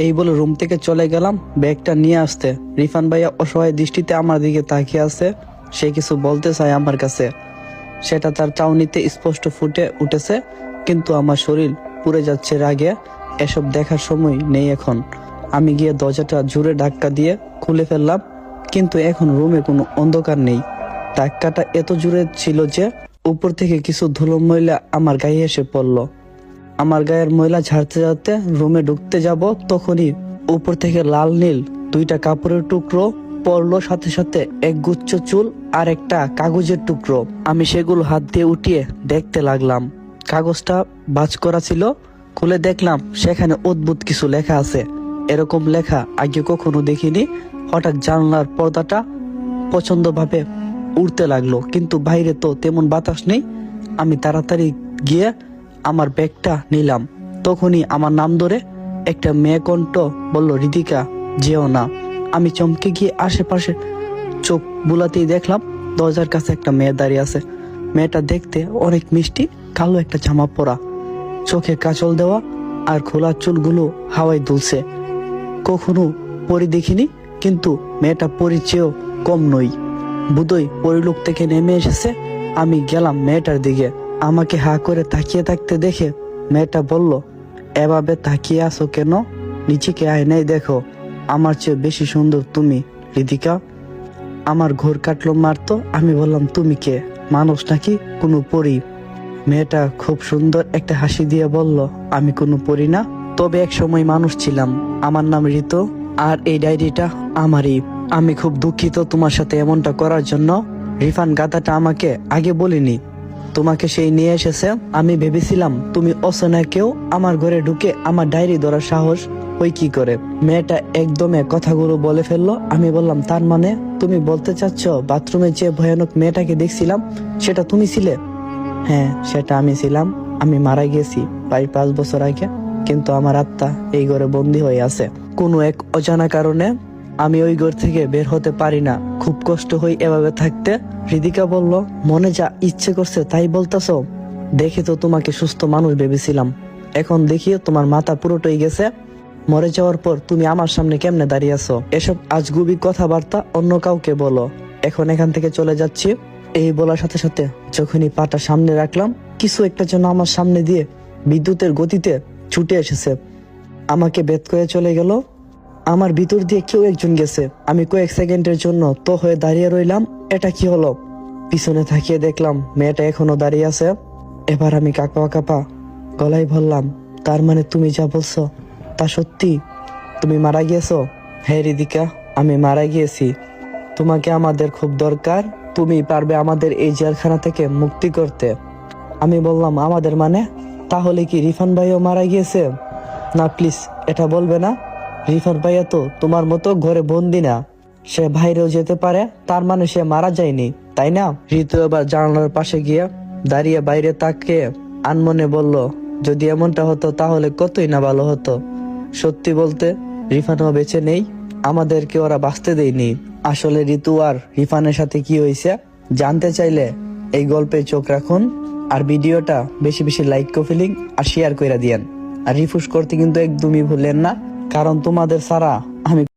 এই বলে রুম থেকে চলে গেলাম ব্যাগটা নিয়ে আসতে। রিফান ভাইয়া অসহায় দৃষ্টিতে আমার দিকে তাকিয়ে আছে। সে কিছু বলতে চায় আমার কাছে, সেটা তার চাউনিতে স্পষ্ট ফুটে উঠেছে, কিন্তু আমার শরীর পুড়ে যাচ্ছে রাগে। এসব দেখার সময় নেই এখন। আমি গিয়ে দরজাটা জোরে ধাক্কা দিয়ে খুলে ফেললাম, কিন্তু এখন রুমে কোনো অন্ধকার নেই। ধাক্কাটা এত জোরে ছিল যে উপর থেকে কিছু ধুলো ময়লা আমার গায়ে এসে পড়ল। আমার গায়ের ময়লা ঝাড়তে ঝাড়তে রুমে ঢুকতে যাব, তখনই উপর থেকে লাল নীল দুইটা কাপড়ের টুকরো পড়লো, সাথে সাথে এক গুচ্ছ চুল আর একটা কাগজের টুকরো। আমি সেগুলো হাত দিয়ে উঠিয়ে দেখতে লাগলাম। কাগজটা ভাঁজ করা ছিল। খুলে দেখলাম সেখানে অদ্ভুত কিছু লেখা আছে। এরকম লেখা আগে কখনো দেখিনি। হঠাৎ জানলার পর্দাটা পছন্দভাবে উড়তে লাগলো, কিন্তু বাইরে তো তেমন বাতাস নেই। আমি তাড়াতাড়ি গিয়ে আমার ব্যাগটা নিলাম। তখনই আমার নাম ধরে একটা মেয়ে কণ্ঠ বলল, রিদিকা, যেও না। আমি চমকে গিয়ে আশেপাশে চোখ বুলাতেই দেখলাম দরজার কাছে একটা মেয়ে দাঁড়িয়ে আছে। মেয়েটা দেখতে অনেক মিষ্টি, কালো একটা জামা পরা, চোখে কাজল দেওয়া আর খোলা চুলগুলো হাওয়ায় দুলছে। কখনো পরি দেখিনি, কিন্তু মেয়েটা পরির চেয়েও কম নই। বুধই পরিলোক থেকে নেমে এসেছে। আমি গেলাম মেয়েটার দিকে। আমাকে হা করে তাকিয়ে থাকতে দেখে মেয়েটা বলল, এভাবে তাকিয়ে আসো কেন? নিচেকে আয়নায় দেখো, আমার চেয়ে বেশি সুন্দর তুমি, রিদিকা। আমার ঘোর কাটলো মারতো। আমি বললাম, তুমি কে, মানুষ নাকি কোনো পরী? মেয়েটা খুব সুন্দর একটা হাসি দিয়ে বলল, আমি কোনো পরী না, তবে এক সময় মানুষ ছিলাম। আমার নাম ঋতু, আর এই ডায়েরিটা আমারই। আমি খুব দুঃখিত তোমার সাথে এমনটা করার জন্য। রিফান গাধাটা আমাকে আগে বলিনি, তোমাকে সেই নিয়ে এসেছে। আমি ভেবেছিলাম তুমি অচেনা কেউ। আমার ঘরে ঢুকে আমার ডায়েরি ধরার সাহস ওই কি করে? মেয়েটা একদমে কথাগুলো বলে ফেললো। আমি বললাম, তার মানে তুমি বলতে চাচ্ছ বাথরুমে যে ভয়ানক মেয়েটাকে দেখছিলাম সেটা তুমি ছিলে? হ্যাঁ, সেটা আমি ছিলাম। আমি মারা গেছি প্রায় 5 বছর আগে, কিন্তু আমার আত্মা এই ঘরে বন্দী হয়ে আছে। কোনো এক অজানা কারণে আমি ওই ঘর থেকে বের হতে পারি না। খুব কষ্ট হয় এভাবে থাকতে। রিদিকা বলল, মনে যা ইচ্ছে করছে তাই বলতেছ? দেখে তো তোমাকে সুস্থ মানুষ ভেবেছিলাম, এখন দেখিও তোমার মাথা পুরোটাই গেছে। মরে যাওয়ার পর তুমি আমার সামনে কেমনে দাঁড়িয়ে আছো? এসব আজগুবি কথাবার্তা অন্য কাউকে বলো। এখন এখান থেকে চলে যাচ্ছি। এই বলার সাথে সাথে যখনই পাটা সামনে রাখলাম, কিছু একটা যেন আমার সামনে দিয়ে বিদ্যুতের গতিতে ছুটে এসেছে, আমাকে বেদ করে চলে গেল। আমার ভিতর দিয়ে কেউ একজন গেছে। আমি কয়েক সেকেন্ডের জন্য তো হয়ে দাঁড়িয়ে রইলাম। এটা কি হলো? পিছনে তাকিয়ে দেখলাম মেয়েটা এখনো দাঁড়িয়ে আছে। এবার আমি কাঁপা কাঁপা গলায় বললাম, তার মানে তুমি যা বলছো তা সত্যি? তুমি মারা গিয়েছো? হ্যাঁ রিদিকা, আমি মারা গিয়েছি। তোমাকে আমাদের খুব দরকার। তুমি পারবে আমাদের এই জেলখানা থেকে মুক্তি করতে? আমি বললাম, আমাদের মানে? তাহলে কি রিফান ভাইও মারা গিয়েছে? না প্লিজ, এটা বলবে না। রিফান ভাইয়া তো তোমার মতো ঘরে বন্দি না, সে বাইরেও যেতে পারে। তার মানে সে মারা যায়নি, তাই না? ঋতু এবার জানালার পাশে গিয়ে দাঁড়িয়ে বাইরে তাকিয়ে আনমনে বলল, যদি এমনটা হতো তাহলে কতই না ভালো হতো। সত্যি বলতে রিফানও বেঁচে নেই, আমাদেরকে ওরা বাঁচতে দেয়নি। আসলে ঋতু আর রিফানের সাথে কি হয়েছে জানতে চাইলে এই গল্পে চোখ রাখুন, আর ভিডিওটা বেশি বেশি লাইক কফিলিং আর শেয়ার করে দিয়েন। আর রিফুস করতে কিন্তু একদমই ভুলেন না, কারণ তোমাদের ছাড়া আমি